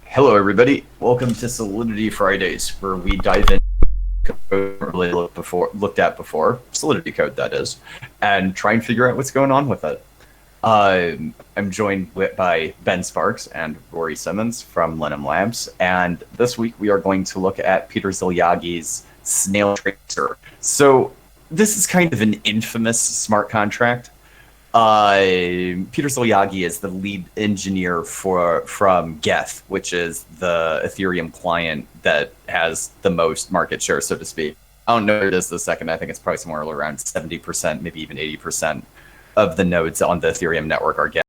Hello, everybody. Welcome to Solidity Fridays, where we dive into code really looked at before, Solidity code that is, and try and figure out what's going on with it. I'm joined by Ben Sparks and Rory Simmons from Linum Labs, and this week we are going to look at Peter Szilagyi's Snailtracer. So this is kind of an infamous smart contract. Peter Szilagyi is the lead engineer from Geth, which is the Ethereum client that has the most market share, so to speak. I don't know what it is the second. I think it's probably somewhere around 70%, maybe even 80% of the nodes on the Ethereum network are Geth.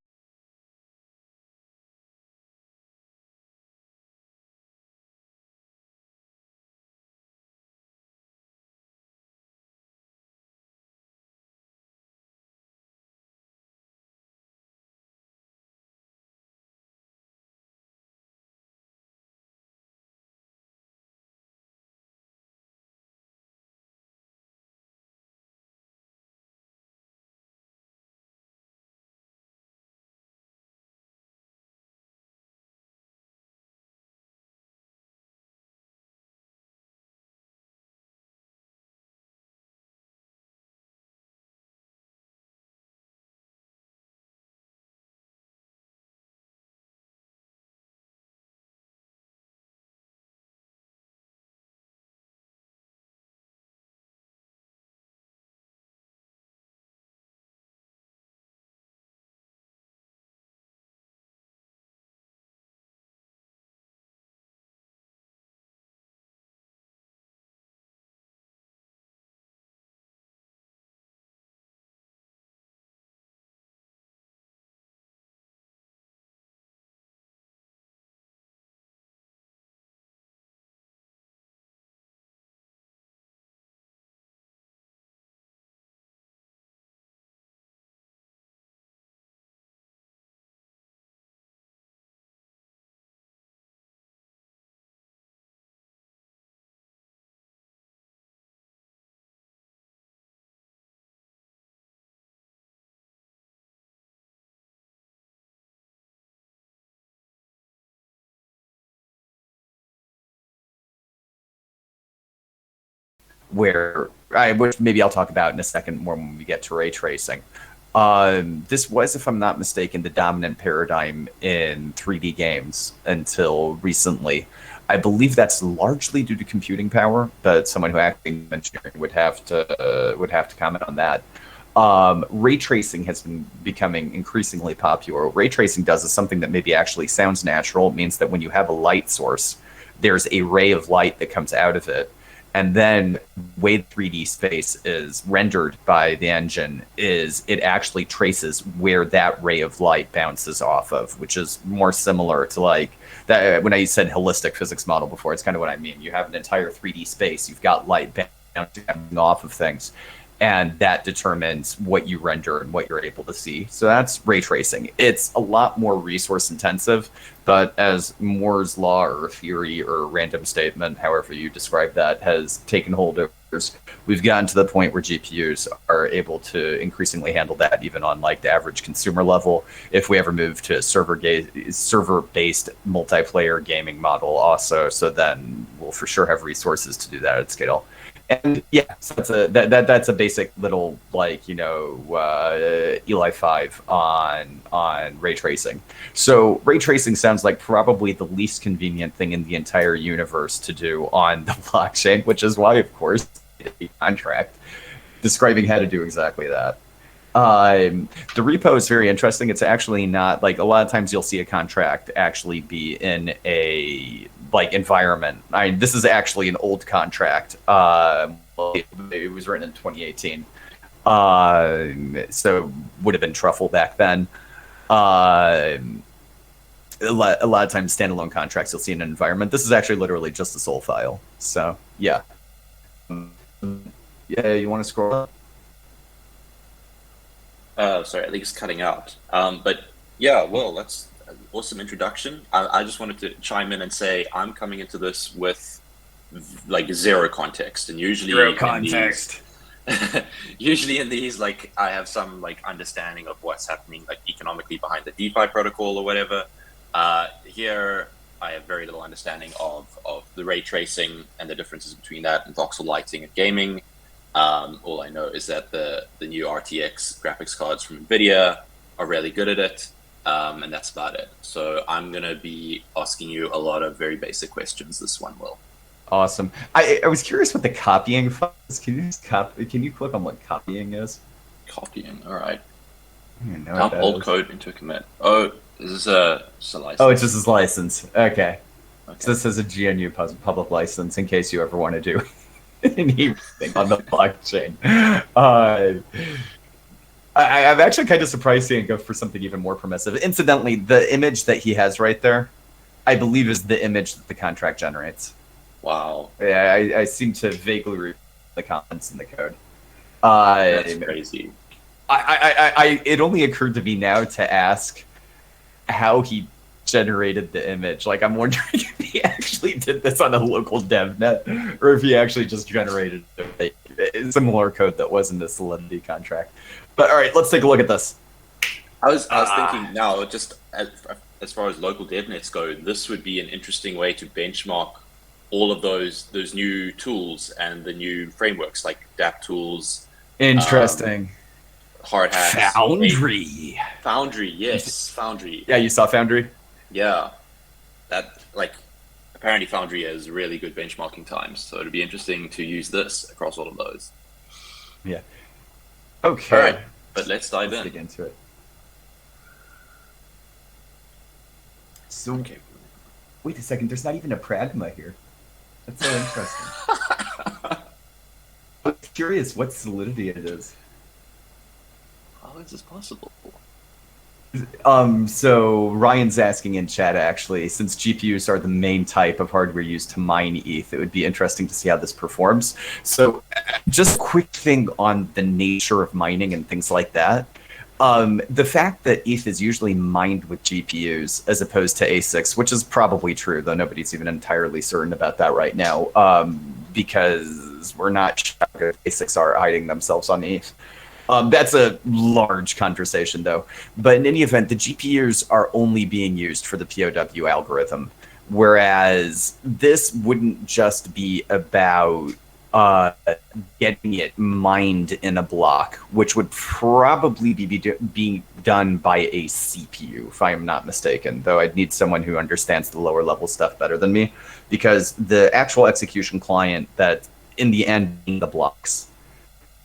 Which maybe I'll talk about in a second more when we get to ray tracing. This was, if I'm not mistaken, the dominant paradigm in 3D games until recently. I believe that's largely due to computing power, but someone who actually engineering would have to comment on that. Ray tracing has been becoming increasingly popular. What ray tracing does is something that maybe actually sounds natural. It means that when you have a light source, there's a ray of light that comes out of it. And then the way the 3D space is rendered by the engine is it actually traces where that ray of light bounces off of, which is more similar to like that when I said holistic physics model before. It's kind of what I mean. You have an entire 3D space. You've got light bouncing off of things, and that determines what you render and what you're able to see. So that's ray tracing. It's a lot more resource intensive, but as Moore's law or theory or random statement, however you describe that, has taken hold over us, we've gotten to the point where GPUs are able to increasingly handle that even on like the average consumer level. If we ever move to server-based multiplayer gaming model also, so then we'll for sure have resources to do that at scale. And yeah, so that's a basic little Eli 5 on ray tracing. So ray tracing sounds like probably the least convenient thing in the entire universe to do on the blockchain, which is why, of course, a contract describing how to do exactly that. The repo is very interesting. It's actually not like a lot of times you'll see a contract actually be in a environment. I mean, this is actually an old contract. It was written in 2018. So would have been Truffle back then. A lot of times standalone contracts you'll see in an environment. This is actually literally just a soul file. So yeah. Yeah, you want to scroll up? Sorry, I think it's cutting out. But yeah, well, that's an awesome introduction. I just wanted to chime in and say I'm coming into this with like zero context, and usually Zero context. Usually in these, like, I have some like understanding of what's happening like economically behind the DeFi protocol or whatever. Here I have very little understanding of the ray tracing and the differences between that and voxel lighting and gaming. All I know is that the new RTX graphics cards from NVIDIA are really good at it, and that's about it. So I'm going to be asking you a lot of very basic questions this one, Will. Awesome. I was curious what the copying is. Can you click on what copying is? Copying, all right. Dump old code into a commit. Oh, is this a license? Oh, it's just his license. Okay. So this is a GNU public license in case you ever want to do anything on the blockchain. I'm actually kind of surprised he didn't go for something even more permissive. Incidentally, the image that he has right there, I believe, is the image that the contract generates. Wow. Yeah, I seem to vaguely read the comments in the code. That's crazy. It only occurred to me now to ask how he generated the image. Like, I'm wondering if he actually did this on a local dev net, or if he actually just generated a similar code that wasn't a Solidity contract. But all right, let's take a look at this. I was thinking now, just as far as local dev nets go, this would be an interesting way to benchmark all of those new tools and the new frameworks like DApp tools. Interesting. Hard hats. Foundry. Foundry, yes, Foundry. Yeah, you saw Foundry? Yeah, that apparently Foundry has really good benchmarking times, so it'd be interesting to use this across all of those. Yeah. Okay. All right, but let's dive in. Dig into it. So, okay. Wait a second. There's not even a pragma here. That's so interesting. I'm curious what Solidity it is. How is this possible? So Ryan's asking in chat, actually, since GPUs are the main type of hardware used to mine ETH, it would be interesting to see how this performs. So just a quick thing on the nature of mining and things like that. The fact that ETH is usually mined with GPUs as opposed to ASICs, which is probably true, though nobody's even entirely certain about that right now, because we're not sure if ASICs are hiding themselves on ETH. That's a large conversation, though. But in any event, the GPUs are only being used for the POW algorithm, whereas this wouldn't just be about getting it mined in a block, which would probably be done by a CPU, if I'm not mistaken, though I'd need someone who understands the lower level stuff better than me, because the actual execution client that, in the end, the blocks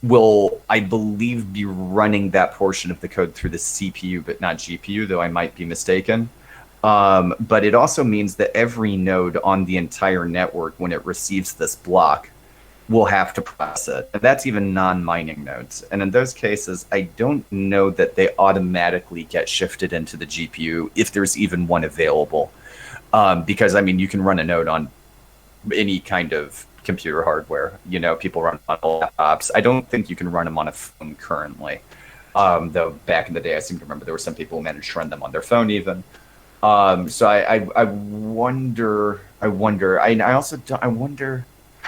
will, I believe, be running that portion of the code through the CPU, but not GPU, though I might be mistaken. But it also means that every node on the entire network, when it receives this block, will have to process it. And that's even non-mining nodes. And in those cases, I don't know that they automatically get shifted into the GPU if there's even one available. Because, I mean, you can run a node on any kind of computer hardware. You know, people run on laptops. I don't think you can run them on a phone currently. Though back in the day, I seem to remember there were some people who managed to run them on their phone even. So I wonder.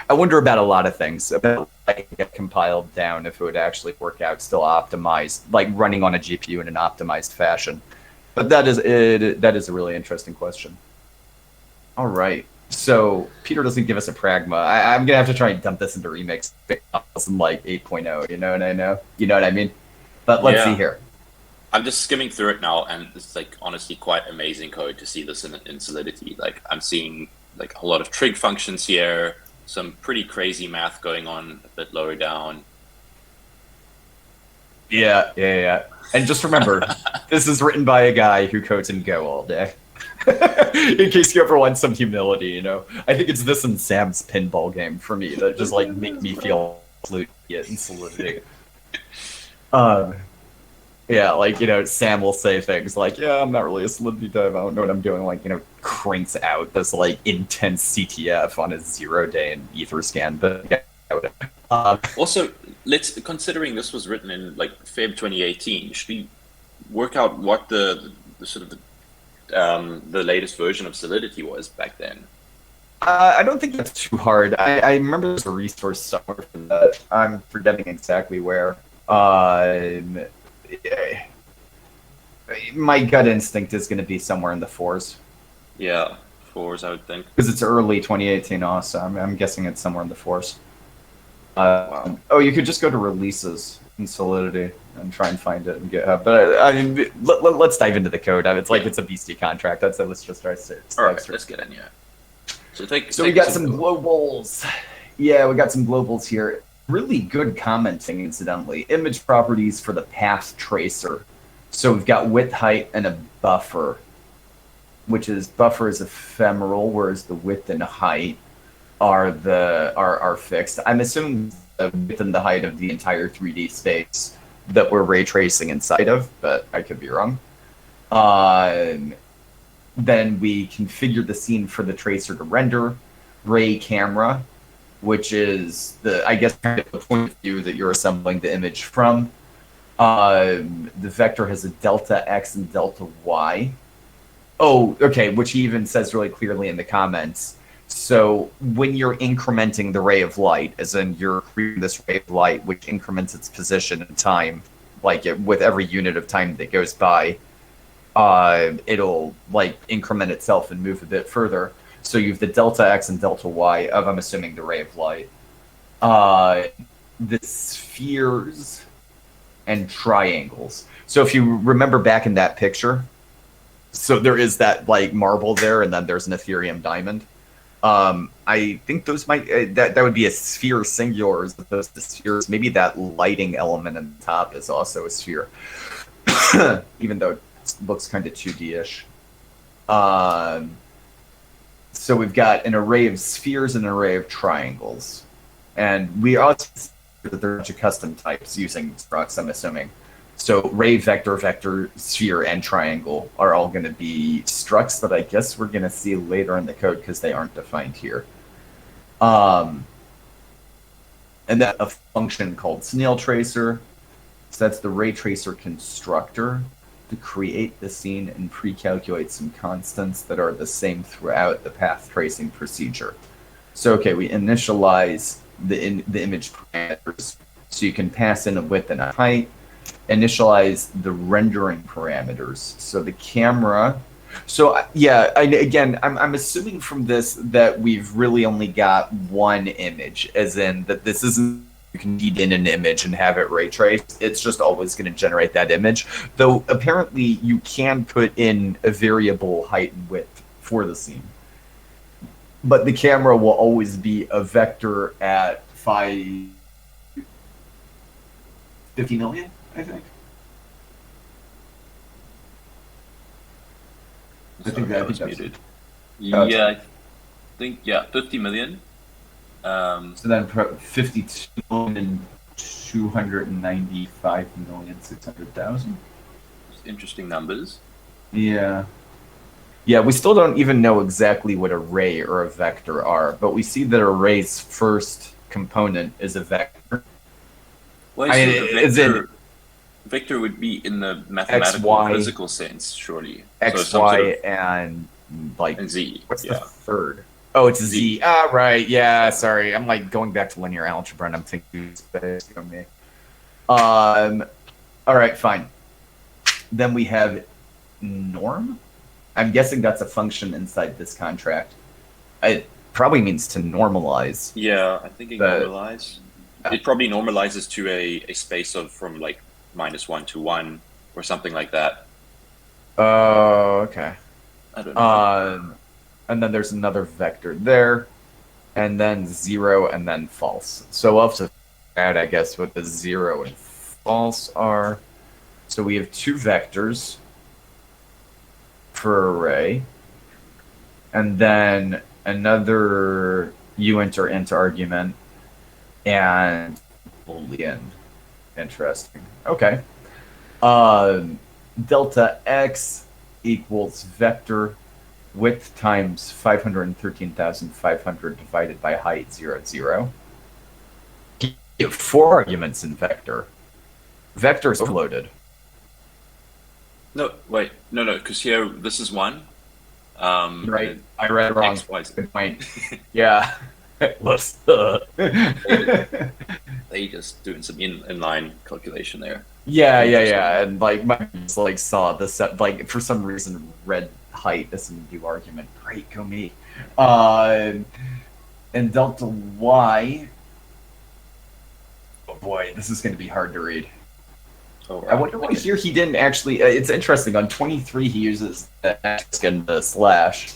I wonder about a lot of things, about like get compiled down if it would actually work out still optimized, like running on a GPU in an optimized fashion. But that is a really interesting question. All right. So Peter doesn't give us a pragma. I'm gonna have to try and dump this into Remix in like 8.0. You know what I know? You know what I mean? But let's see here. I'm just skimming through it now, and it's like honestly quite amazing code to see this in Solidity. Like I'm seeing like a lot of trig functions here, some pretty crazy math going on a bit lower down. Yeah. And just remember, this is written by a guy who codes in Go all day. In case you ever want some humility, you know. I think it's this and Sam's pinball game for me that just like make me feel absolute in Solidity. Yeah, like, you know, Sam will say things like, yeah, I'm not really a Solidity dev, I don't know what I'm doing, like, you know, cranks out this like intense CTF on his 0-day in Etherscan, but yeah. Also, considering this was written in like Feb 2018, should we work out what the sort of the latest version of Solidity was back then? I don't think that's too hard. I remember there's a resource somewhere for that. I'm forgetting exactly where. My gut instinct is going to be somewhere in the 4s. Yeah. fours, I would think. Because it's early 2018 also. I'm guessing it's somewhere in the fours. Wow. Oh, you could just go to releases in Solidity and try and find it in GitHub. But I mean, let's dive into the code. It's like it's a beastie contract. I'd say let's just try to. All right, let's get in here. So we got some globals. Yeah, we got some globals here. Really good commenting, incidentally. Image properties for the path tracer. So we've got width, height, and a buffer, which is buffer is ephemeral, whereas the width and height are fixed. I'm assuming the width and the height of the entire 3D space that we're ray tracing inside of, but I could be wrong. Then we configure the scene for the tracer to render. Ray camera, which is the kind of the point of view that you're assembling the image from. The vector has a delta X and delta Y. Oh, okay, which he even says really clearly in the comments. So when you're incrementing the ray of light, as in you're creating this ray of light, which increments its position in time, with every unit of time that goes by, it'll increment itself and move a bit further. So you have the delta X and delta Y of, I'm assuming, the ray of light. The spheres and triangles. So if you remember back in that picture, so there is that marble there, and then there's an Ethereum diamond. I think those might that would be a sphere singular as opposed to spheres. Maybe that lighting element on the top is also a sphere, even though it looks kind of 2D-ish. So we've got an array of spheres and an array of triangles, and we also see that there are a bunch of custom types using structs, I'm assuming. So ray, vector, sphere, and triangle are all going to be structs that I guess we're going to see later in the code because they aren't defined here. And then a function called Snailtracer. So that's the ray tracer constructor to create the scene and pre-calculate some constants that are the same throughout the path tracing procedure. So okay, we initialize the image parameters. So you can pass in a width and a height. Initialize the rendering parameters. So the camera. So yeah, I'm assuming from this that we've really only got one image, as in that this isn't you can feed in an image and have it ray traced. It's just always going to generate that image. Though apparently you can put in a variable height and width for the scene. But the camera will always be a vector at 50 million. I think. That's muted. Yeah, I think 50 million. So then 52,295,600,000. Interesting numbers. Yeah. Yeah, we still don't even know exactly what a ray or a vector are, but we see that a ray's first component is a vector. Well, vector would be in the mathematical physical sense, surely. X, so Y, and and Z. What's the third? Oh, it's Z. Ah, right. Yeah, sorry. I'm going back to linear algebra, and I'm thinking space on me. All right, fine. Then we have norm. I'm guessing that's a function inside this contract. It probably means to normalize. Yeah, I think normalize. It probably normalizes to a space of from -1 to 1 or something like that. Oh, okay. I don't know. And then there's another vector there, and then 0, and then false. So we'll have to add, I guess, what the 0 and false are. So we have two vectors for array, and then another uint int argument, and boolean. Interesting. Okay. Delta X equals vector width times 513,500 divided by height 0, 0. You have 4 arguments in vector. Vector is overloaded. No, wait. No, because here, this is 1. Right. I read wrong. X, Y, Z. Good point. Yeah. They just doing some inline calculation there. Yeah. And Mike just saw the set, for some reason read height as an undue argument. Great, go me. And delta y. Oh boy, this is going to be hard to read. All right. I wonder why here he didn't actually. It's interesting. On 23, he uses the X and the slash,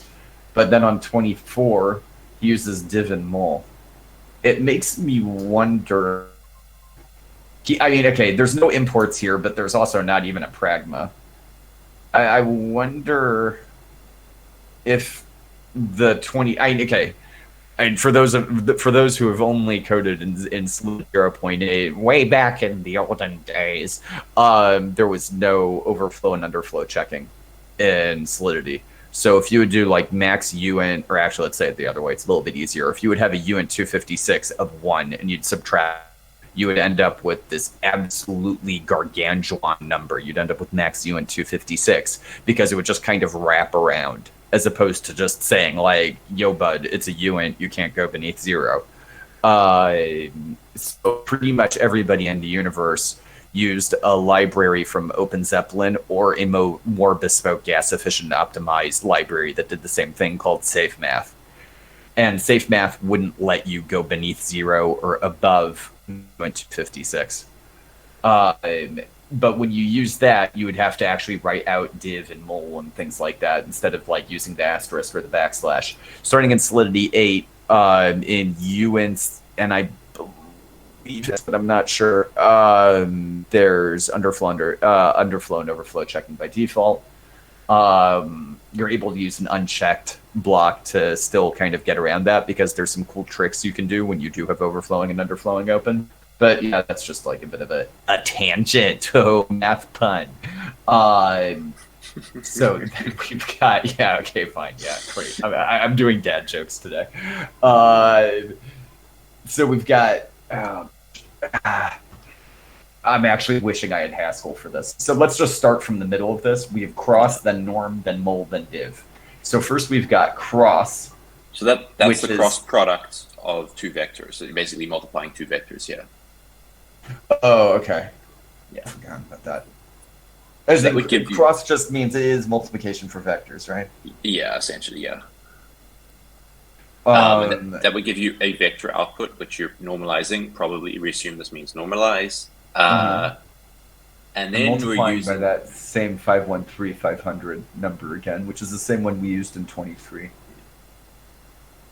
but then on 24, he uses div and mul. It makes me wonder. I mean, okay, there's no imports here, but there's also not even a pragma. I wonder if the 20. Okay. And for those who have only coded in Solidity 0.8, way back in the olden days, there was no overflow and underflow checking in Solidity. So if you would do like max uint, or actually let's say it the other way, it's a little bit easier. If you would have a uint 256 of 1 and you'd subtract, you would end up with this absolutely gargantuan number. You'd end up with max uint 256 because it would just kind of wrap around, as opposed to just saying like, yo bud, it's a uint, you can't go beneath 0. So pretty much everybody in the universe used a library from OpenZeppelin or a more bespoke gas efficient optimized library that did the same thing called SafeMath. And SafeMath wouldn't let you go beneath 0 or above 256. But when you use that, you would have to actually write out div and mul and things like that instead of like using the asterisk or the backslash. Starting in Solidity 8, in uints, and I believe this, but I'm not sure. There's underflow and overflow checking by default. You're able to use an unchecked block to still kind of get around that because there's some cool tricks you can do when you do have overflowing and underflowing open. But yeah, that's just like a bit of a tangent. Oh, math pun. So we've got, yeah, okay, fine. Yeah, great. I'm doing dad jokes today. So we've got, I'm actually wishing I had Haskell for this. So let's just start from the middle of this. We have cross, then norm, then mul, then div. So first we've got cross. So that's the cross product of two vectors. So you're basically multiplying two vectors, yeah. Oh, okay. Yeah. I forgot about that. As that would give cross just means it is multiplication for vectors, right? Yeah, essentially, yeah. That would give you a vector output, which you're normalizing. Probably we assume this means normalize. And then multiplying we're using by that same 513,500 number again, which is the same one we used in 23.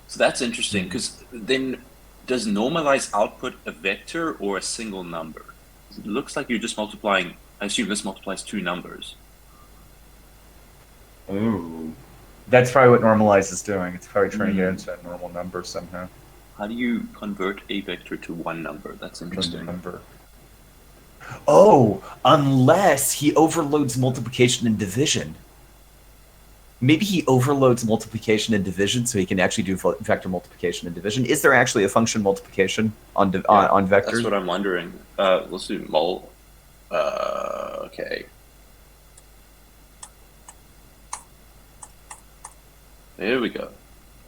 So that's interesting because then does normalize output a vector or a single number? It looks like you're just multiplying. I assume this multiplies two numbers. Ooh. That's probably what normalize is doing. It's probably trying to get into a normal number somehow. How do you convert a vector to one number? That's interesting. Number. Oh, unless he overloads multiplication and division. Maybe he overloads multiplication and division so he can actually do vector multiplication and division. Is there actually a function multiplication on vectors? That's what I'm wondering. Let's do mul. Okay. There we go.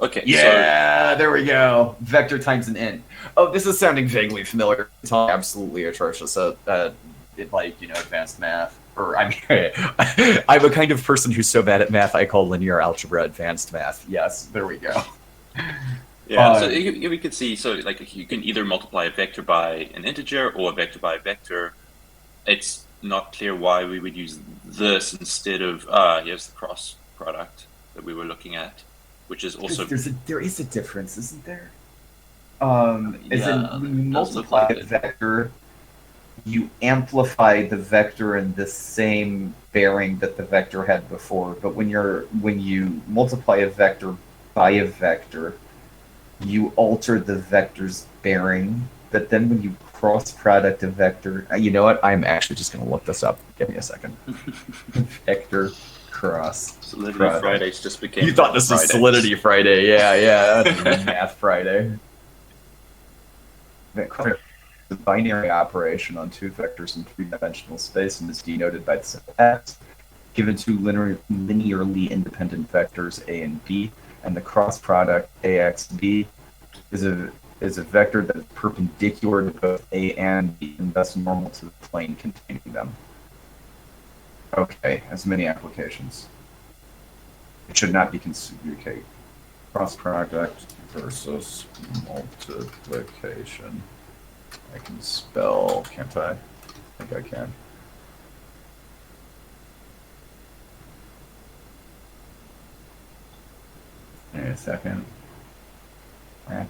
Okay. Yeah, there we go. Vector times an int. Oh, this is sounding vaguely familiar. It's all absolutely atrocious at advanced math. Or I mean, I'm a kind of person who's so bad at math I call linear algebra advanced math. Yes, there we go. Yeah, so we could see. So like you can either multiply a vector by an integer or a vector by a vector. It's not clear why we would use this instead of here's the cross product that we were looking at, which is also there is a difference, isn't there? As in when you multiply a vector, you amplify the vector in the same bearing that the vector had before. But when you multiply a vector by a vector, you alter the vector's bearing. But then when you cross product a vector, you know what? I'm actually just going to look this up. Give me a second. Vector cross. Solidity Fridays just became. You thought this was Solidity Friday? Yeah, that's Math Friday. The binary operation on two vectors in three-dimensional space and is denoted by the symbol x, given two linearly independent vectors a and b, and the cross product axb is a vector that is perpendicular to both a and b and thus normal to the plane containing them. Okay, has many applications. It should not be okay. Cross product versus multiplication. I can spell, can't I? I think I can. Wait a second. Right.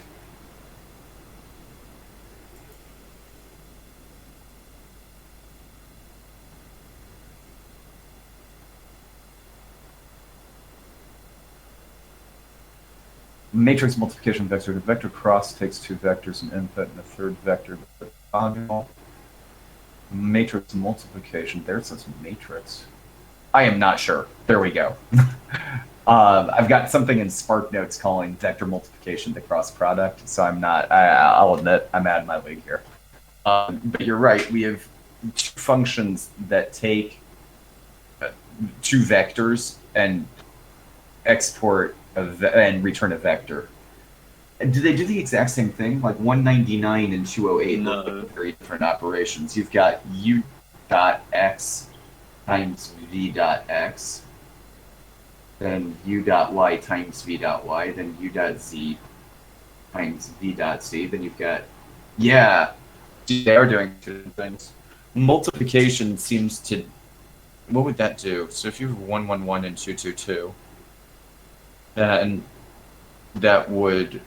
Matrix multiplication vector. The vector cross takes two vectors, an input and a third vector. Matrix multiplication. There it says matrix. I am not sure. There we go. I've got something in Spark Notes calling vector multiplication the cross product, so I'm not. I'll admit I'm out of my league here. But you're right. We have two functions that take two vectors and export and return a vector. Do they do the exact same thing? Like 199 and 208 No. are very different operations. You've got u.x times v.x, then u.y times v.y, then u.z times v.z, then you've got, yeah, they are doing two things. Multiplication seems to, what would that do? So if you have 111 and 222, then that would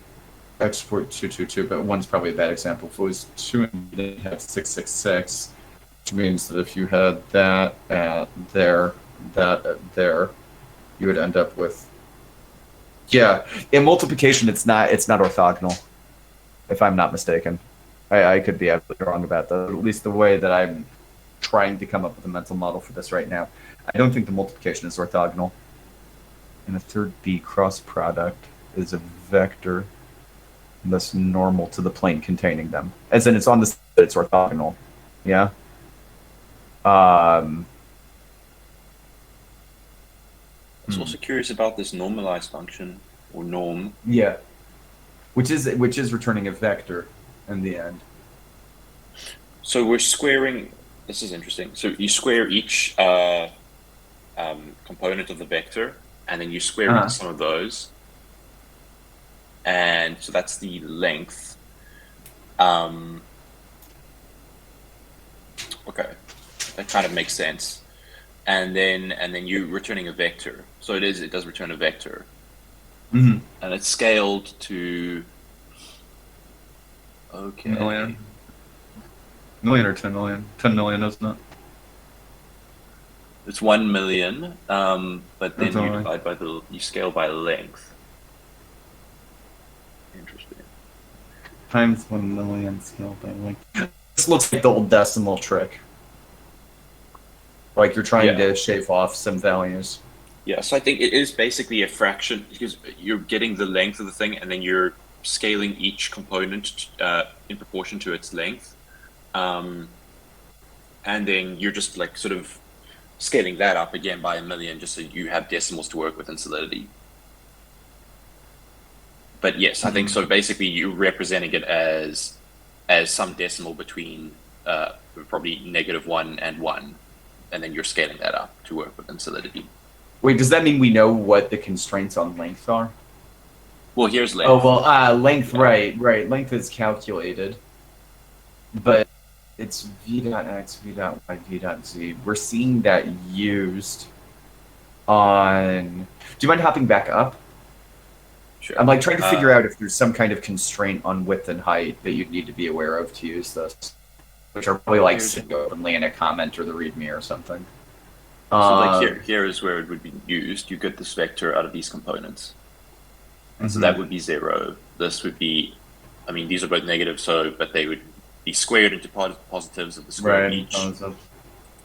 export 222, but one's probably a bad example. If it was 2 and you have 666, which means that if you had that at there, that at there, you would end up with, yeah. In multiplication, it's not orthogonal, if I'm not mistaken. I could be absolutely wrong about that. At least the way that I'm trying to come up with a mental model for this right now, I don't think the multiplication is orthogonal. And the third B cross product is a vector that's normal to the plane containing them. As in, it's on this, it's orthogonal. Yeah. I was also curious about this normalize function or norm. Yeah. Which is returning a vector in the end. So we're squaring. This is interesting. So you square each component of the vector, and then you square into some of those. And so that's the length. Okay, that kind of makes sense. And then you're returning a vector. So it does return a vector. Mm-hmm. And it's scaled to, okay. Million or 10 million? 10 million, isn't it? It's 1 million, but then you divide by you scale by length. Interesting. Times 1 million scaled by length. This looks like the old decimal trick. Like you're trying to shave off some values. Yeah, so I think it is basically a fraction because you're getting the length of the thing and then you're scaling each component in proportion to its length. And then you're just like sort of scaling that up again by 1 million just so you have decimals to work with in Solidity. But yes, I think so. Basically, you're representing it as some decimal between probably -1 and 1, and then you're scaling that up to work within Solidity. Wait, does that mean we know what the constraints on length are? Well, here's length. Oh, well, length, yeah. Right. Length is calculated, but it's v.x, v.y, v.z. We're seeing that used on... Do you mind hopping back up? Sure. I'm like trying to figure out if there's some kind of constraint on width and height that you'd need to be aware of to use this, which are probably like sitting openly in a comment or the README or something. So like here is where it would be used. You get this vector out of these components. And so that would be 0. This would be, I mean, these are both negative, but they would be squared into positives of the square of each. And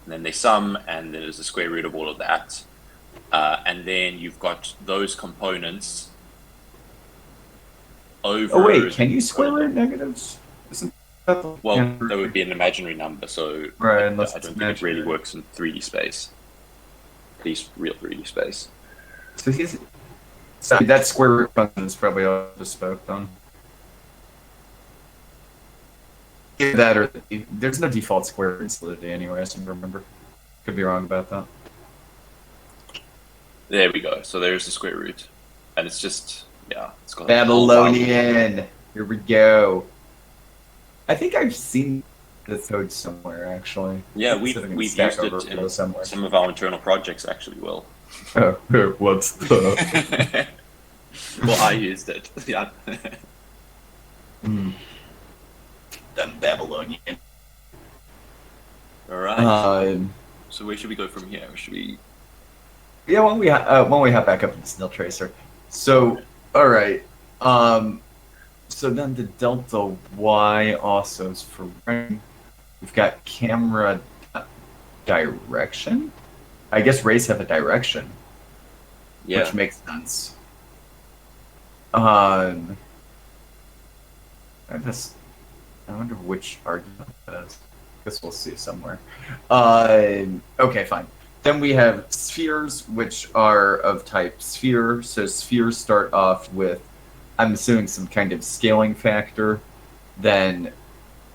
then they sum, and then there's the square root of all of that. And then you've got those components over... Oh wait, can you square root negatives? Well, that would be an imaginary number, so right, I don't think it really works in 3D space. At least real 3D space. So that square root function is probably all just spoke on. That or there's no default square root in Solidity anyway, I seem to remember. Could be wrong about that. There we go. So there's the square root, and it's just it's got a whole lot. Babylonian. Here we go. I think I've seen this code somewhere actually. Yeah, It's sitting in we've Stack used it Overflow in somewhere. some of our internal projects actually. Will. Oh, what's the? Well, I used it. Yeah. Them Babylonian. All right. Um, So where should we go from here? Should we? Yeah, when we hop back up into Snailtracer. So, all right. So then the delta y also is for running. We've got camera direction. I guess rays have a direction, Yeah. which makes sense. I wonder which argument that is. I guess we'll see somewhere. Okay, fine. Then we have spheres, which are of type sphere. So spheres start off with, I'm assuming, some kind of scaling factor. Then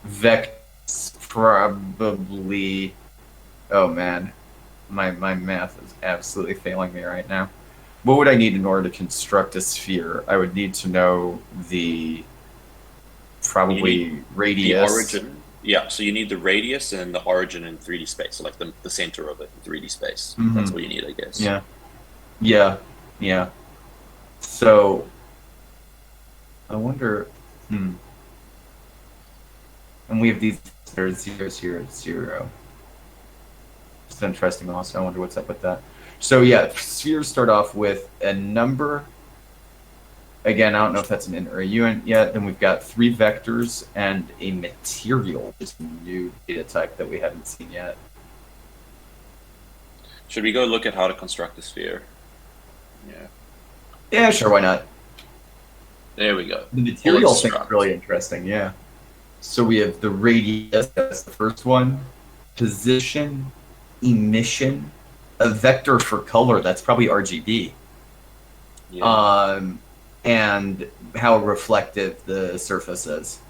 vectors probably. Oh man, my math is absolutely failing me right now. What would I need in order to construct a sphere? I would need to know the probably radius. The origin. Yeah, so you need the radius and the origin in 3D space, so like the center of it in 3D space. Mhm. That's what you need, I guess. Yeah. So, I wonder. And we have these that are 0, 0, 0. It's interesting. Also, I wonder what's up with that. So yeah, spheres start off with a number. Again, I don't know if that's an int or a uint yet. Then we've got 3 vectors and a material, just a new data type that we haven't seen yet. Should we go look at how to construct a sphere? Yeah. Yeah, sure, why not? There we go. The material thing is really interesting, yeah. So we have the radius, that's the first one. Position, emission, a vector for color, that's probably RGB. Yeah. And how reflective the surface is.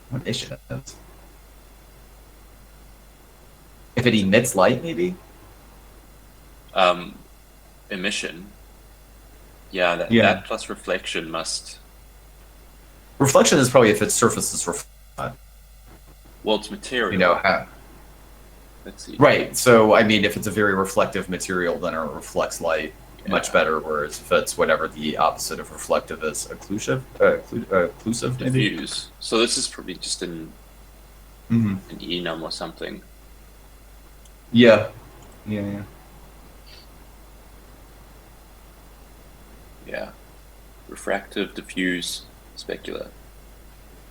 What issue that is? If it emits light, maybe? Emission. Yeah, that plus reflection must. Reflection is probably if its surface is reflected. Well, it's material. You know how. Let's see. Right. So I mean, if it's a very reflective material, then it reflects light much better. Whereas if it's whatever the opposite of reflective is, occlusive, maybe. Diffuse. So this is probably just an enum or something. Yeah. Yeah. Refractive, diffuse, specular.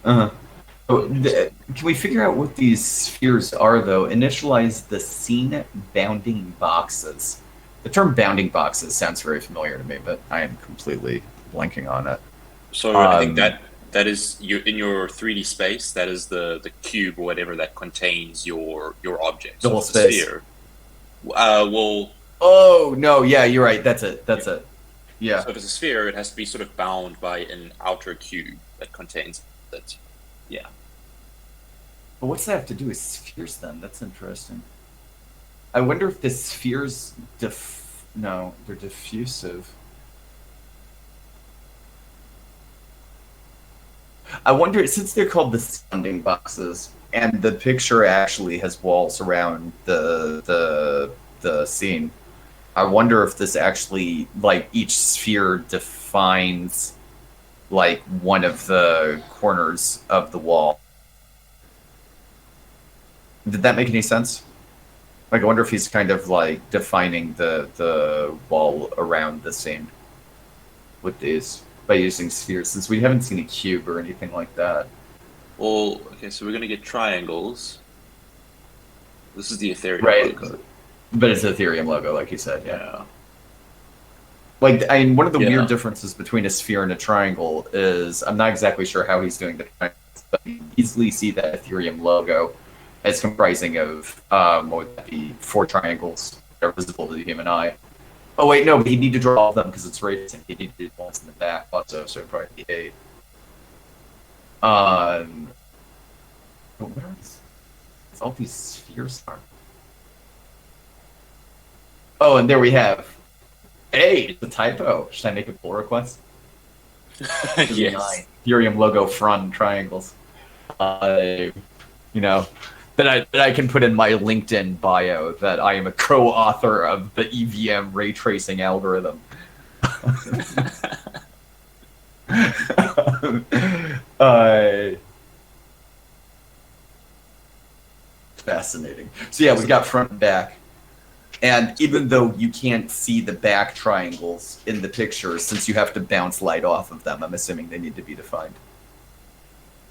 Can we figure out what these spheres are, though? Initialize the scene bounding boxes. The term bounding boxes sounds very familiar to me, but I am completely blanking on it. So I think that is in your 3D space. That is the cube or whatever that contains your object. The whole so space. Sphere. Well. Oh no! Yeah, you're right. That's it. Yeah. So if it's a sphere, it has to be sort of bound by an outer cube that contains it. Yeah. But what's that have to do with spheres then? That's interesting. I wonder if the spheres no, they're diffusive. I wonder, since they're called the sounding boxes, and the picture actually has walls around the scene, I wonder if this actually, like, each sphere defines, like, one of the corners of the wall. Did that make any sense? Like, I wonder if he's kind of, like, defining the wall around the scene with these, by using spheres, since we haven't seen a cube or anything like that. Well, okay, so we're going to get triangles. This is the Ethereum logo. But it's an Ethereum logo, like you said, yeah. Like, I mean, one of the weird differences between a sphere and a triangle is, I'm not exactly sure how he's doing the triangles, but you can easily see that Ethereum logo as comprising of, what would that be, 4 triangles that are visible to the human eye. Oh, wait, no, but he'd need to draw all of them because it's racing. He'd need to do ones in the back also, so it'd probably be 8. What are these? All these spheres are. Oh, and there we have. Hey, it's a typo. Should I make a pull request? Yes. 39. Ethereum logo front triangles. Uh, you know, that I can put in my LinkedIn bio that I am a co-author of the EVM ray tracing algorithm. uh, Fascinating. So yeah, we've got front and back. And even though you can't see the back triangles in the picture, since you have to bounce light off of them, I'm assuming they need to be defined.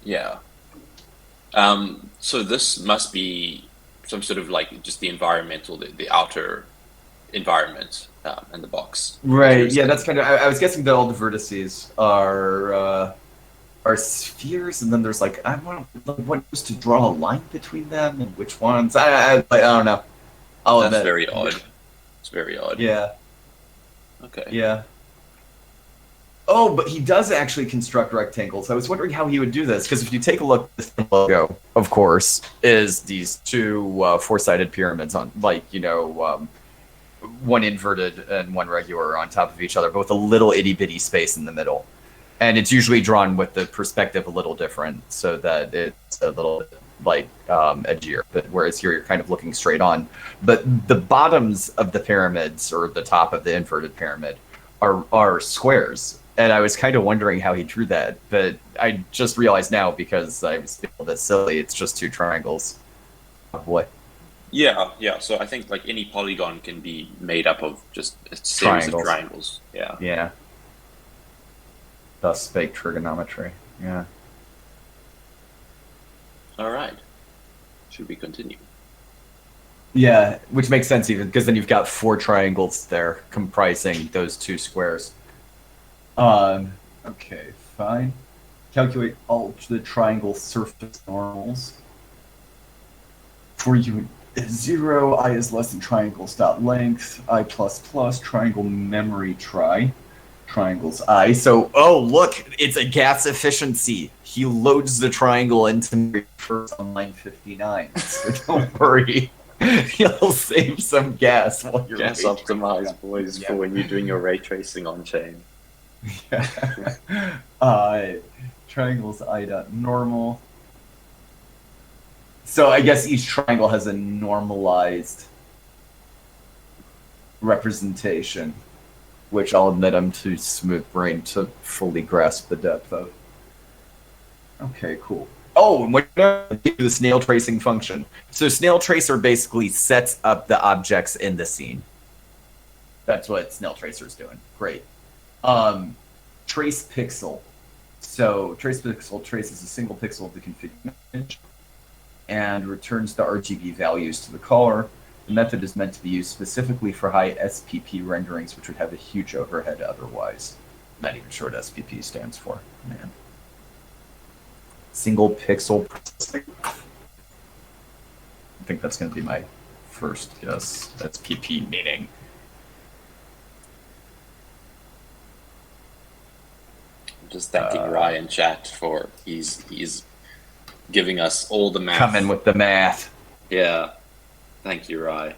Yeah. So this must be some sort of like just the environmental, the outer environment in the box. As you were Right. Yeah, saying. that's kind of. I was guessing that all the vertices are spheres, and then there's like I want what goes to draw a line between them, and which ones. I don't know. I'll That's admit. very odd. It's very odd. Yeah. Okay. Yeah. Oh, but he does actually construct rectangles. I was wondering how he would do this, because if you take a look, this logo, of course, is these two four-sided pyramids on, like, one inverted and one regular on top of each other, but with a little itty-bitty space in the middle. And it's usually drawn with the perspective a little different, so that it's a little like edgier. But whereas here you're kind of looking straight on. But the bottoms of the pyramids, or the top of the inverted pyramid, are squares. And I was kind of wondering how he drew that, but I just realized now because I was a bit silly. It's just two triangles. Oh boy, Yeah, yeah. So I think like any polygon can be made up of just a series of triangles. triangles. Yeah. Yeah. Thus spake trigonometry. Yeah. All right. Should we continue? Yeah, which makes sense even because then you've got four triangles there comprising those two squares. Okay, fine. Calculate all the triangle surface normals. For you, 0, I is less than triangles dot length, I plus plus, triangle memory triangles I. So, oh, look, it's a gas efficiency. He loads the triangle into memory first on line 59. So don't worry. You'll save some gas while you're Gas ray optimized, boys, tracing. for when you're doing your ray tracing on chain. Yeah. Triangles I dot normal. So I guess each triangle has a normalized representation, which I'll admit I'm too smooth brained to fully grasp the depth of. Okay, cool. Oh, and what the snail tracing function. So Snailtracer basically sets up the objects in the scene. That's what Snailtracer is doing. Great. Um, Trace pixel. So trace pixel traces a single pixel of the configured image and returns the RGB values to the caller. The method is meant to be used specifically for high SPP renderings, which would have a huge overhead otherwise. Not even sure what SPP stands for. Man. Single pixel processing. I think that's going to be my first guess. SPP meaning. Just thanking Ryan chat for he's giving us all the math. Coming with the math. Yeah. Thank you, Rye.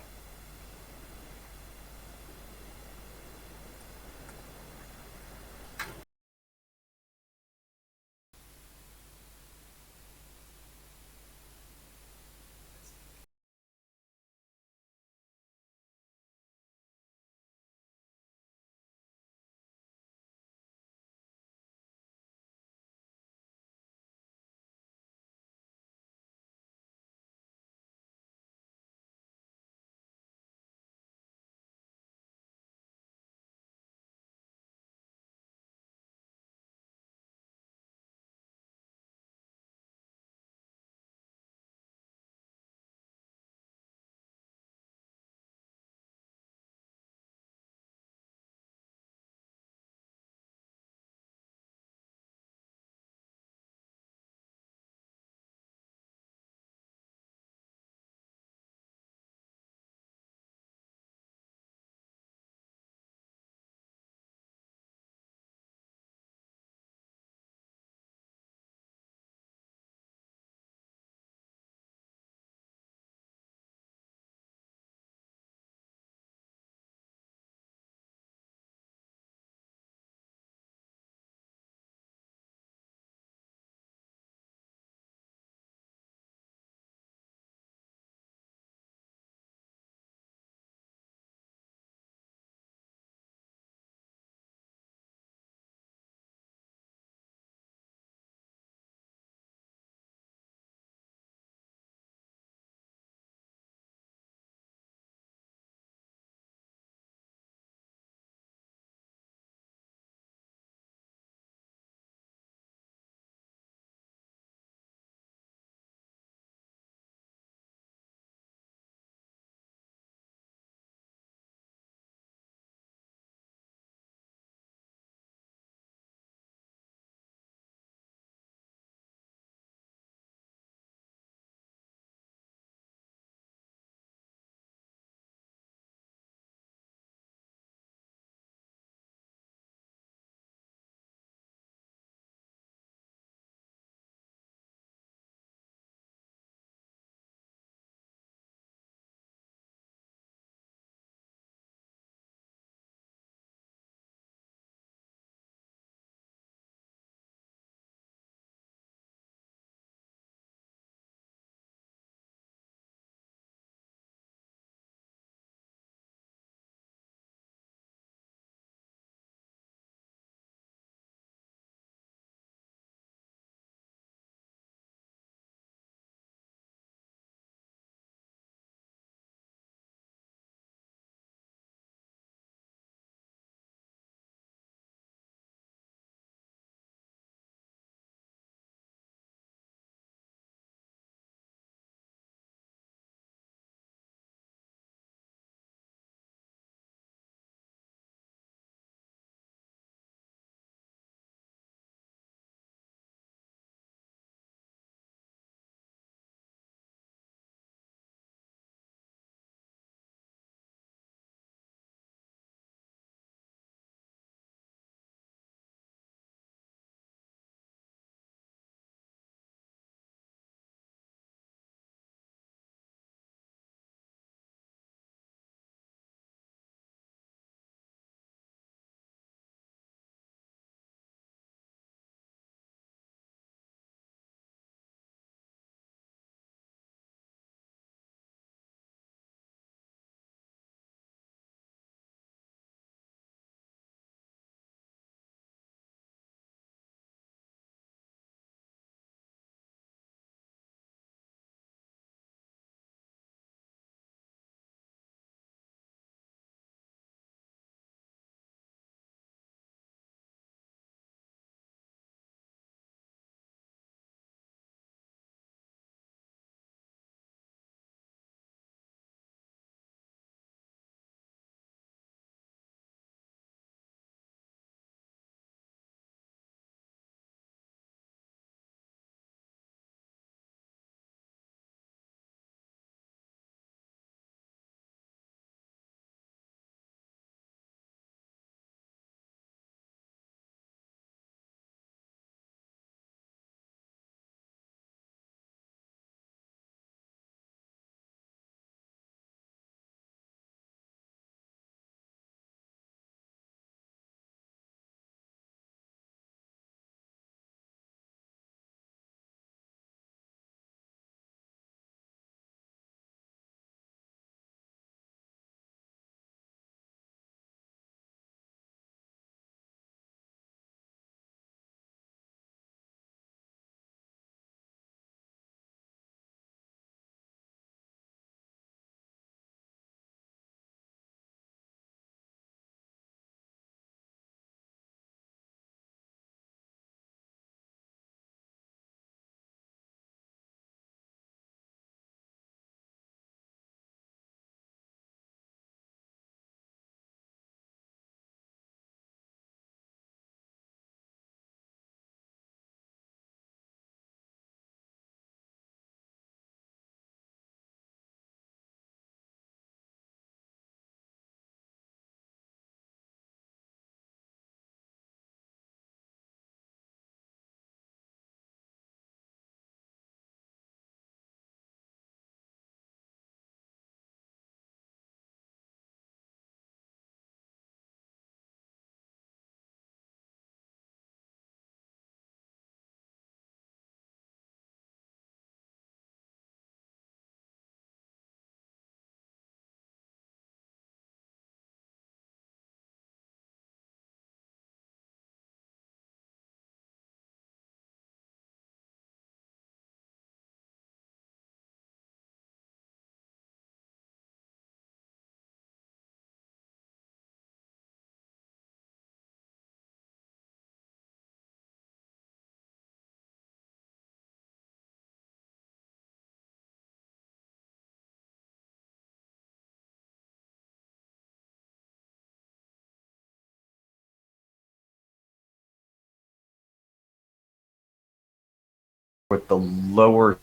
with the lower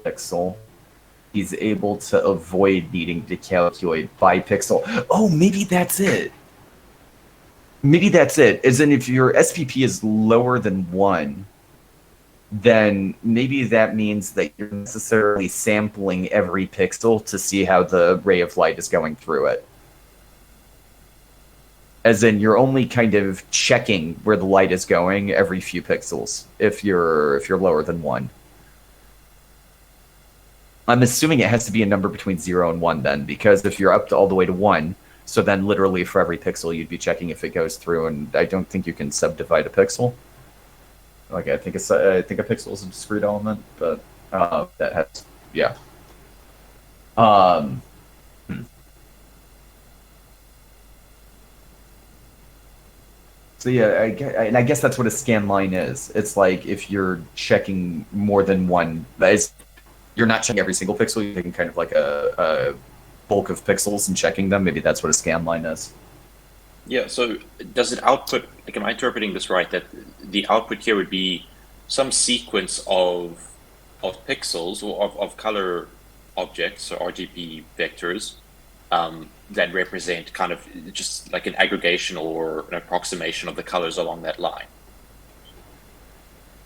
pixel, he's able to avoid needing to calculate by pixel. Oh, maybe that's it. Maybe that's it. As in, if your SPP is lower than 1, then maybe that means that you're necessarily sampling every pixel to see how the ray of light is going through it. As in, you're only kind of checking where the light is going every few pixels if you're lower than 1. I'm assuming it has to be a number between 0 and 1 then, because if you're up to all the way to 1, so then literally for every pixel you'd be checking if it goes through, and I don't think you can subdivide a pixel. Like I think a pixel is a discrete element, but that has yeah. So yeah, I guess that's what a scan line is. It's like if you're checking more than one, you're not checking every single pixel. You're taking kind of like a bulk of pixels and checking them. Maybe that's what a scan line is. Yeah. So does it output? Like, am I interpreting this right? That the output here would be some sequence of pixels or of color objects or RGB vectors that represent kind of just like an aggregation or an approximation of the colors along that line.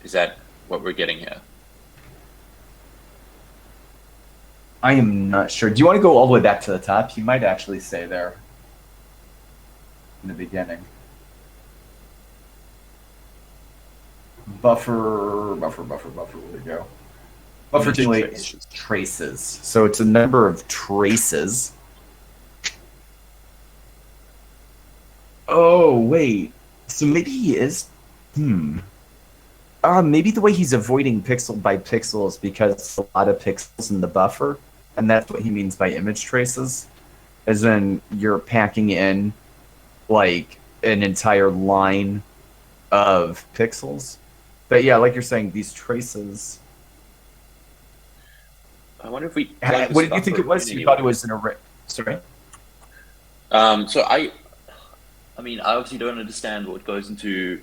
Is that what we're getting here? I am not sure. Do you want to go all the way back to the top? You might actually say there in the beginning. Buffer, where we go? Buffer traces. So it's a number of traces. Oh, wait. So maybe he is... maybe the way he's avoiding pixel by pixel is because it's a lot of pixels in the buffer, and that's what he means by image traces. As in, you're packing in, like, an entire line of pixels. But yeah, like you're saying, these traces... I wonder if we... What did you think it was? You thought it was an array. Sorry? So I mean, I obviously don't understand what goes into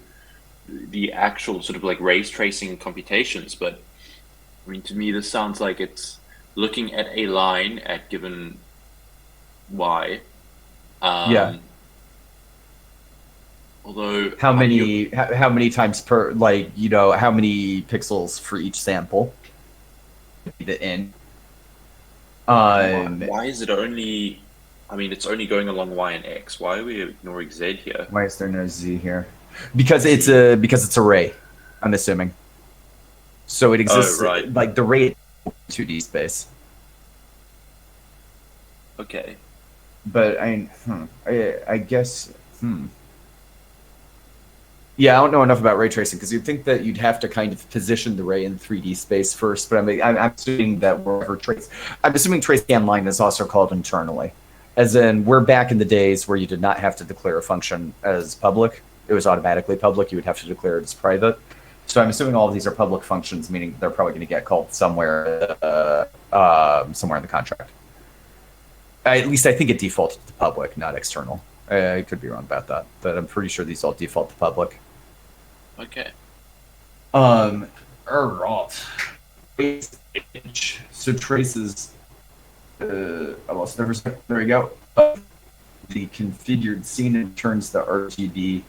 the actual sort of like race tracing computations, but I mean, to me, this sounds like it's looking at a line at given y. Yeah. Although how many times per, like, you know, how many pixels for each sample? The in. Why is it only? I mean, it's only going along y and x. Why are we ignoring z here? Why is there no z here? Because it's array, I'm assuming. So it exists right. like the ray 2D space. Okay. But I guess yeah, I don't know enough about ray tracing because you'd think that you'd have to kind of position the ray in 3D space first. But I'm assuming that I'm assuming trace scan line is also called internally, as in we're back in the days where you did not have to declare a function as public. It was automatically public. You would have to declare it as private. So I'm assuming all of these are public functions, meaning they're probably going to get called somewhere somewhere in the contract. At least I think it defaulted to public, not external. I could be wrong about that, but I'm pretty sure these all default to public. Okay. So traces. I lost never. There we go. The configured scene and turns the RGB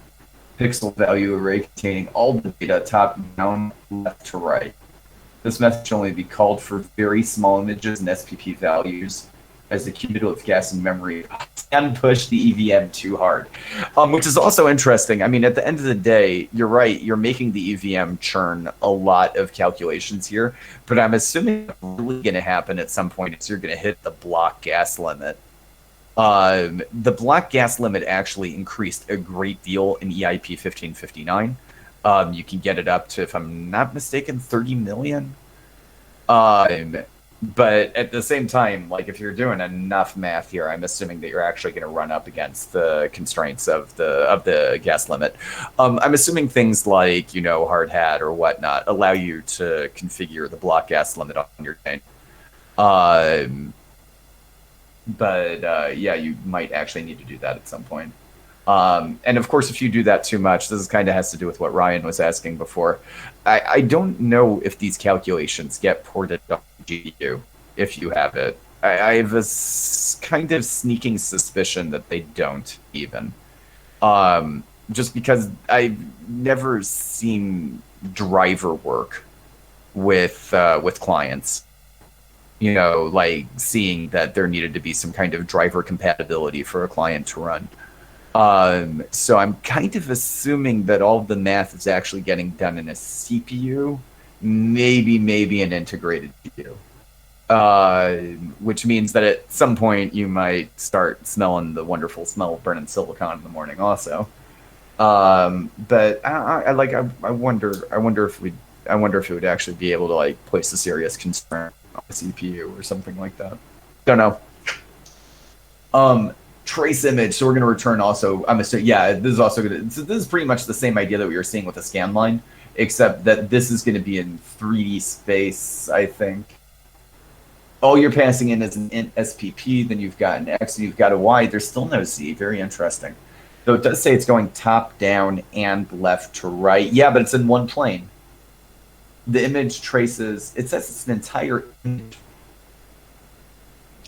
pixel value array containing all the data top down, left to right. This method should only be called for very small images and SPP values, as the cumulative gas in memory can push the EVM too hard, which is also interesting. I mean, at the end of the day, you're right. You're making the EVM churn a lot of calculations here, but I'm assuming what's really going to happen at some point is you're going to hit the block gas limit. The block gas limit actually increased a great deal in EIP 1559. You can get it up to, if I'm not mistaken, 30 million. But at the same time, like if you're doing enough math here, I'm assuming that you're actually going to run up against the constraints of the gas limit. I'm assuming things like, you know, hard hat or whatnot allow you to configure the block gas limit on your chain. But yeah, you might actually need to do that at some point. And of course, if you do that too much, this kind of has to do with what Ryan was asking before. I don't know if these calculations get ported off the GPU if you have it. I have a kind of sneaking suspicion that they don't even. Just because I've never seen driver work with clients. You know, like seeing that there needed to be some kind of driver compatibility for a client to run. So I'm kind of assuming that all of the math is actually getting done in a CPU, maybe an integrated GPU. Which means that at some point you might start smelling the wonderful smell of burning silicon in the morning also. But I wonder if it would actually be able to like place a serious concern on the CPU or something like that. Don't know. Trace image. So we're going to return also. I'm assuming, yeah, this is also going to. So this is pretty much the same idea that we were seeing with the scan line, except that this is going to be in 3D space, I think. All you're passing in is an int SPP, then you've got an X, and you've got a Y. There's still no Z. Very interesting. Though it does say it's going top down and left to right. Yeah, but it's in one plane. The image traces. It says it's an entire image.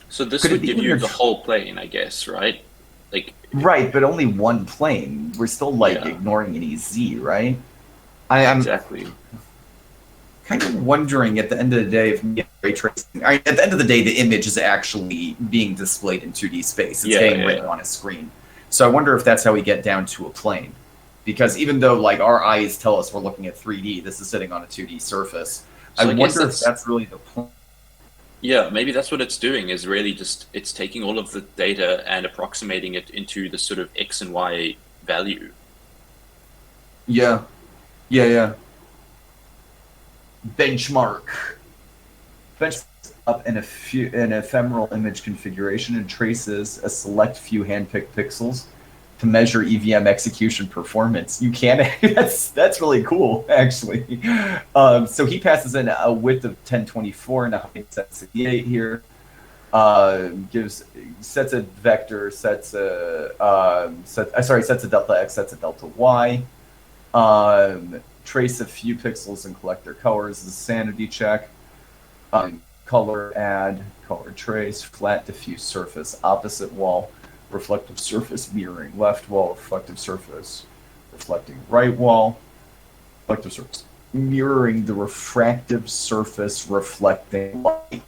So this would give you the whole plane, I guess, right? Like right, but only one plane. We're still like ignoring any Z, right? I'm exactly kind of wondering at the end of the day if ray tracing. At the end of the day, the image is actually being displayed in 2D space. It's getting written on a screen. So I wonder if that's how we get down to a plane. Because even though like our eyes tell us we're looking at 3D, this is sitting on a 2D surface. So I wonder if that's really the point. Yeah, maybe that's what it's doing, is really just it's taking all of the data and approximating it into the sort of X and Y value. Yeah. Benchmark up an ephemeral image configuration and traces a select few handpicked pixels to measure EVM execution performance. You can that's really cool, actually. So he passes in a width of 1024 and a height of 68 here. Sets a vector, sets a delta x, sets a delta y. Trace a few pixels and collect their colors as a sanity check. Color add, color trace, flat diffuse surface, opposite wall, reflective surface mirroring left wall, reflective surface reflecting right wall, reflective surface mirroring the refractive surface reflecting light.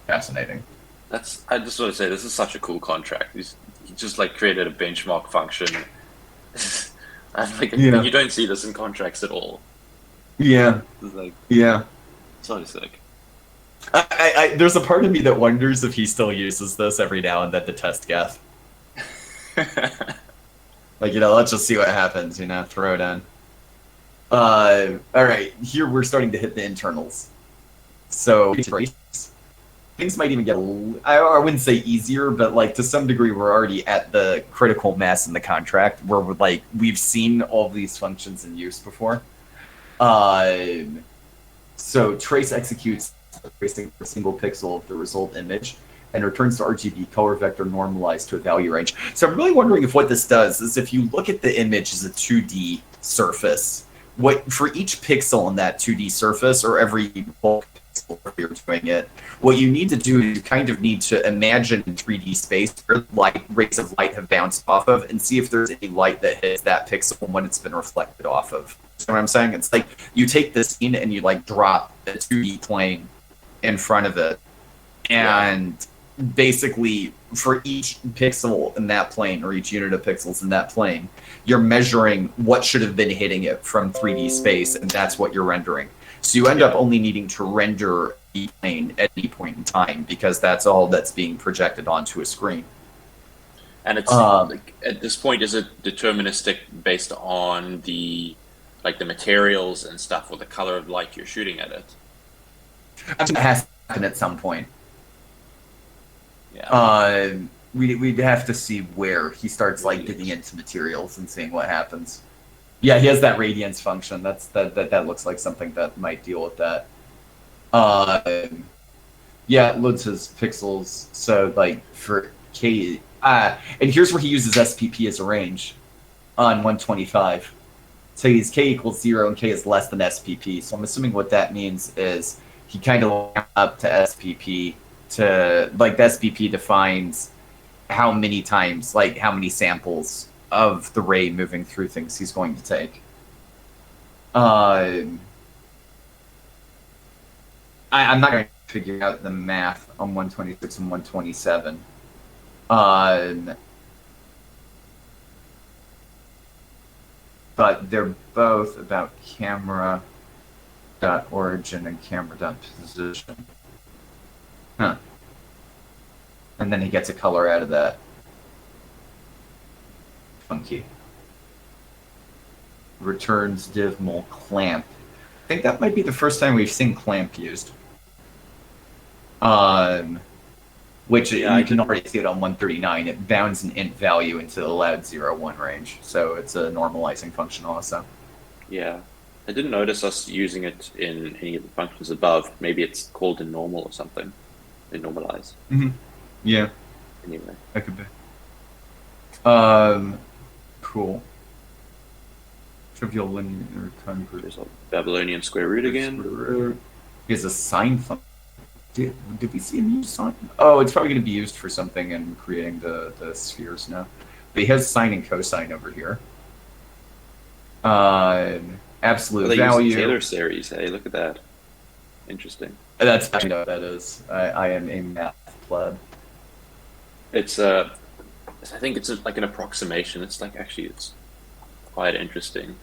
Fascinating. I just want to say this is such a cool contract. He just like created a benchmark function. You don't see this in contracts at all. Yeah. It's like, so sick. There's a part of me that wonders if he still uses this every now and then to test Geth. Like, let's just see what happens, throw it in. All right, here we're starting to hit the internals. So things might even get I wouldn't say easier, but like to some degree we're already at the critical mass in the contract where we've seen all these functions in use before. So trace executes tracing a single pixel of the result image and returns to RGB color vector normalized to a value range. So I'm really wondering if what this does is if you look at the image as a 2D surface, for each pixel in that 2D surface or every bulk pixel where you're doing it, what you need to do is you kind of need to imagine in 3D space where rays of light have bounced off of and see if there's any light that hits that pixel when it's been reflected off of. You know what I'm saying? It's like you take the scene and you drop a 2D plane in front of it, and basically for each pixel in that plane or each unit of pixels in that plane, you're measuring what should have been hitting it from 3D space, and that's what you're rendering. So you end up only needing to render the plane at any point in time because that's all that's being projected onto a screen. And it's at this point, is it deterministic based on the materials and stuff or the color of light you're shooting at it? I think it has to happen at some point. Yeah. We'd have to see where he starts digging into materials and seeing what happens. Yeah, he has that radiance function. That looks like something that might deal with that. Yeah, it loads his pixels. So for K, And here's where he uses SPP as a range on 125. So he's K equals 0 and K is less than SPP. So I'm assuming what that means is he kind of up to SPP to, like, the SPP defines how many times, like, how many samples of the ray moving through things he's going to take. I'm not going to figure out the math on 126 and 127. But they're both about camera.origin and camera.position. Huh. And then he gets a color out of that. Funky. Returns div mul clamp. I think that might be the first time we've seen clamp used. Which you can already see it on 139. It bounds an int value into the allowed 0-1 range, so it's a normalizing function also. Yeah, I didn't notice us using it in any of the functions above. Maybe it's called in normal or something. In normalize. Mm-hmm. Yeah. Anyway, that could be. Cool. Trivial linear time group. There's a Babylonian square root again. Here's a sine function. Did we see him use sine? Oh, it's probably going to be used for something in creating the spheres now. But he has sine and cosine over here. Absolute value. Taylor series. Hey, look at that. Interesting. That's, I know what that is. I am a math pleb. It's I think it's like an approximation. It's like actually it's quite interesting.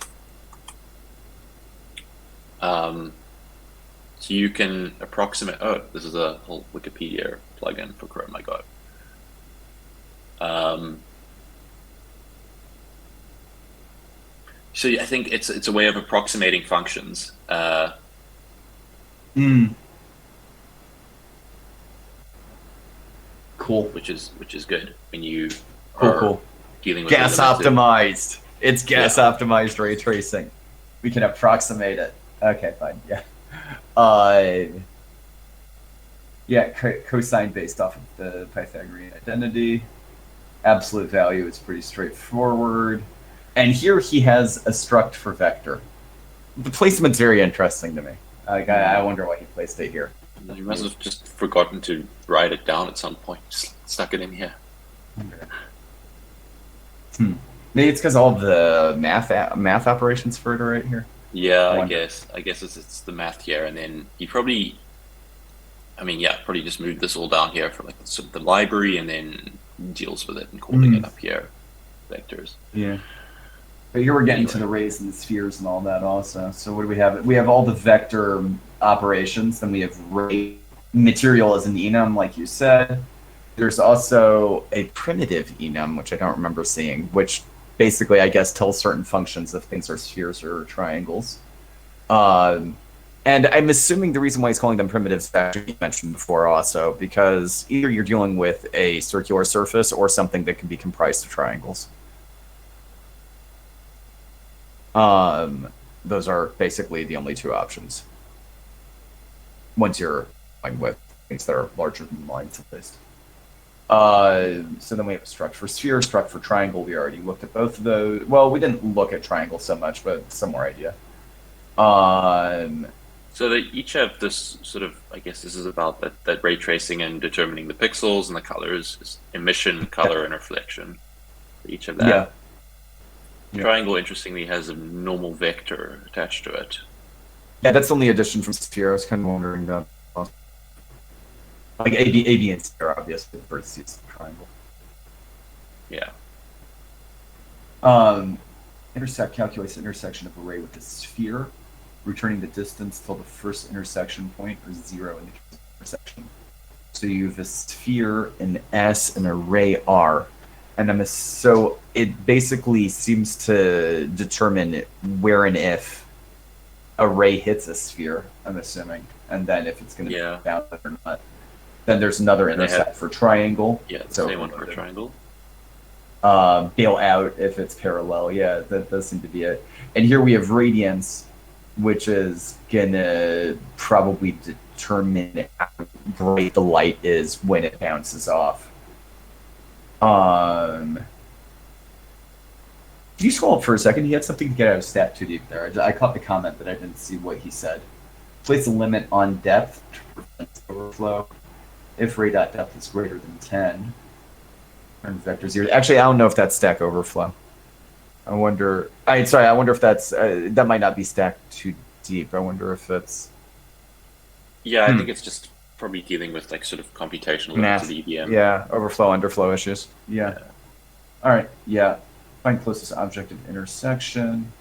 So you can approximate. Oh, this is a whole Wikipedia plugin for Chrome. I got. So I think it's a way of approximating functions. Cool. Which is good when you cool. dealing with gas optimized. It's gas optimized ray tracing. We can approximate it. Okay, fine. Yeah. Cosine based off of the Pythagorean identity. Absolute value is pretty straightforward. And here he has a struct for vector. The placement's very interesting to me. I wonder why he placed it here. You must have just forgotten to write it down at some point. Just stuck it in here. Maybe it's because all the math operations for it are right here. Yeah, I guess it's the math here, and then he probably, probably just moved this all down here for like sort of the library, and then deals with it and calling it up here, vectors. Yeah. But here we're getting to the rays and the spheres and all that also. So what do we have? We have all the vector operations. Then we have ray material as an enum, like you said. There's also a primitive enum, which I don't remember seeing, which basically, I guess, tells certain functions if things are spheres or triangles. And I'm assuming the reason why he's calling them primitives, actually you mentioned before also, because either you're dealing with a circular surface or something that can be comprised of triangles. Those are basically the only two options. Once you're going with things that are larger than lines at least. So then we have a struct for sphere, struct for triangle. We already looked at both of those. Well, we didn't look at triangle so much, but some more idea. So they each have this sort of, I guess this is about that ray tracing and determining the pixels and the colors, emission, color, and reflection. Each of that. Yeah. Triangle, interestingly, has a normal vector attached to it. Yeah, that's the only addition from sphere. I was kind of wondering that. Like AB and sphere, obviously, versus the triangle. Yeah. Intersect calculates the intersection of a ray with a sphere, returning the distance till the first intersection point or 0 in the intersection. So you have a sphere, an S, and a ray R. And so it basically seems to determine where and if a ray hits a sphere, I'm assuming, and then if it's going to be bound or not. Then there's another intersect for triangle. Yeah, the same one for triangle. Bail out if it's parallel. Yeah, that does seem to be it. And here we have radiance, which is going to probably determine how bright the light is when it bounces off. Um, Can you scroll up for a second? He had something to get out of stat too deep there. I caught the comment, but I didn't see what he said. Place a limit on depth to prevent overflow. If ray.depth is greater than 10. Vector 0. Actually, I don't know if that's Stack Overflow. I wonder. I wonder if that's that might not be stacked too deep. I wonder if it's. Yeah, I think it's just probably dealing with like sort of computational limits of EVM. Yeah, overflow, underflow issues. Yeah. All right. Yeah. Find closest object of intersection.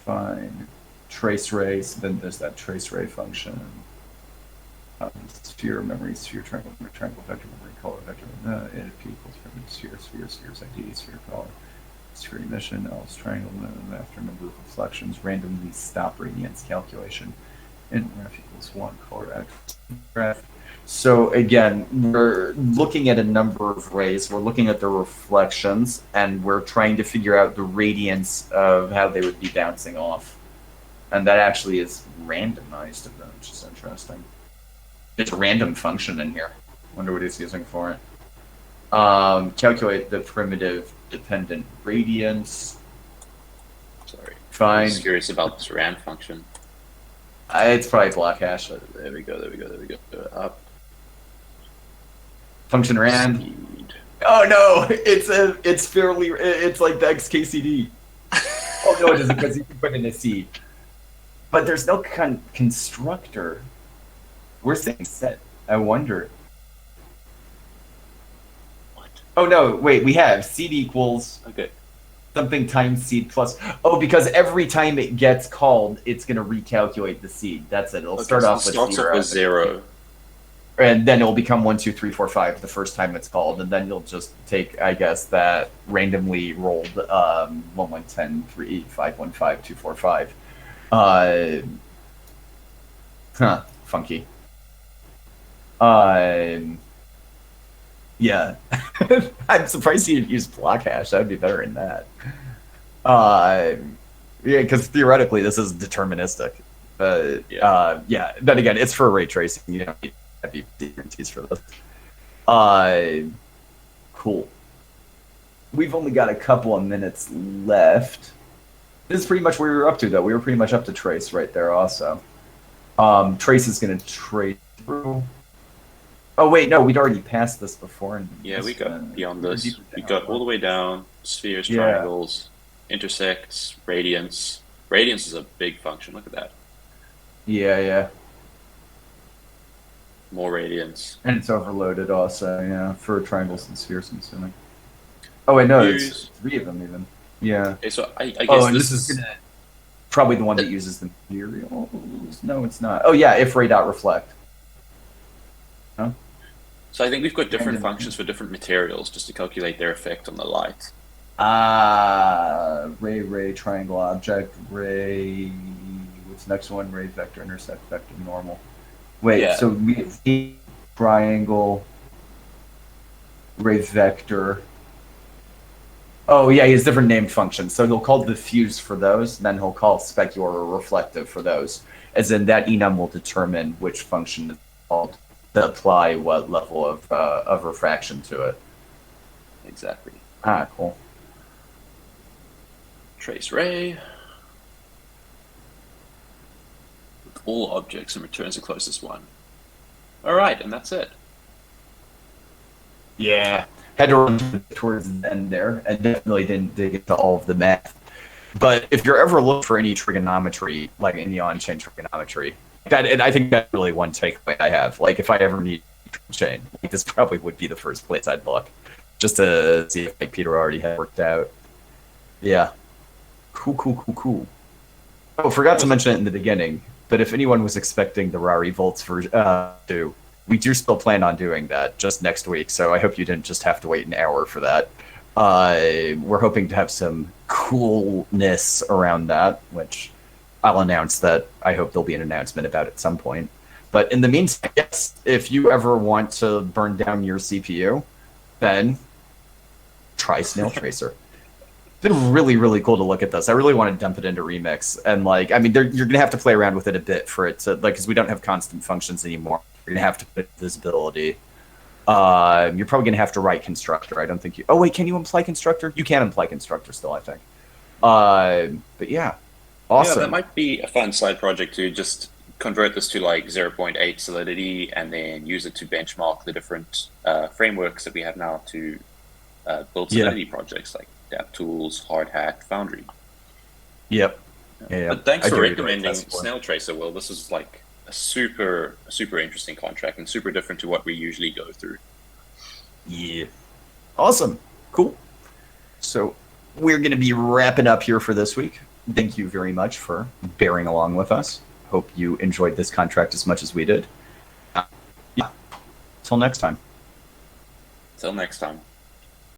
Find trace ray. So then there's that trace ray function. Sphere, memory, sphere, triangle, vector, memory, color, vector, if P equals sphere, sphere's ID, sphere, color, sphere emission, else triangle, after number of reflections, randomly stop radiance calculation, and graph equals 1, color x, graph. So again, we're looking at a number of rays, we're looking at the reflections, and we're trying to figure out the radiance of how they would be bouncing off. And that actually is randomized, which is interesting. It's a random function in here. Wonder what he's using for it. Calculate the primitive dependent radiance. Sorry. Fine. I'm just curious about this rand function. It's probably block hash. There we go. Up. Function rand. Speed. Oh no! It's like the XKCD. Oh no, it isn't, because you can put in a C. But there's no constructor. We're saying set. I wonder. What? Oh no! Wait, we have seed equals Okay. something times seed plus. Oh, because every time it gets called, it's going to recalculate the seed. That's it. It'll start off with 0. And then it'll become 1, 2, 3, 4, 5 the first time it's called, and then you'll just take, I guess, that randomly rolled 1, 1, 10, 3, 5, 1, 5, 2, 4, 5. Funky. Yeah. I'm surprised you didn't use block hash. That would be better than that. Yeah, because theoretically this is deterministic. Yeah. Then again, it's for ray tracing. You don't need heavy guarantees for this. Cool. We've only got a couple of minutes left. This is pretty much where we were up to, though. We were pretty much up to trace right there also. Trace is going to trace through. Oh, wait, no, we'd already passed this before. Yeah, we got beyond this. We got all the way down, spheres, triangles, intersects, radiance. Radiance is a big function. Look at that. Yeah. More radiance. And it's overloaded also, yeah, for triangles and spheres, I'm assuming. Oh, wait, no, it's 3 of them even. Yeah. Okay, so I guess and this is gonna probably the one that uses the materials. No, it's not. Oh, yeah, if ray.reflect. Huh? So I think we've got different functions for different materials just to calculate their effect on the light. Ray, triangle object, ray. What's the next one? Ray, vector, intersect, vector, normal. Wait, so we have triangle, ray, vector. Oh, yeah, he has different named functions. So he'll call diffuse for those, and then he'll call specular or reflective for those. As in, that enum will determine which function is called to apply what level of refraction to it. Exactly. Cool. Trace ray. With all objects and returns the closest one. All right, and that's it. Yeah. Had to run towards the end there, and definitely didn't dig into all of the math. But if you're ever looking for any trigonometry, like any on-chain trigonometry, and I think that's really one takeaway I have. Like, if I ever need chain, like, this probably would be the first place I'd look, just to see if Peter already had worked out. Yeah. Cool. Oh, forgot to mention it in the beginning, but if anyone was expecting the Rari Volts for 2, we do still plan on doing that just next week, so I hope you didn't just have to wait an hour for that. We're hoping to have some coolness around that, which I'll announce that I hope there'll be an announcement about at some point. But in the meantime, yes, if you ever want to burn down your CPU, then try Snailtracer. It's been really, really cool to look at this. I really want to dump it into Remix. And, like, I mean, you're going to have to play around with it a bit for it to, like, because we don't have constant functions anymore. You're going to have to put visibility. You're probably going to have to write constructor. I don't think you. Oh wait, can you imply constructor? You can imply constructor still, I think. But yeah, awesome. Yeah, that might be a fun side project to just convert this to like 0.8 Solidity and then use it to benchmark the different frameworks that we have now to build Solidity projects like DAppTools, Hardhat, Foundry. Yep. Yeah. But thanks for recommending Snailtracer, Will. This is like a super interesting contract and super different to what we usually go through. Yeah. Awesome. Cool. So we're going to be wrapping up here for this week. Thank you very much for bearing along with us. Hope you enjoyed this contract as much as we did. Yeah. Till next time. Till next time.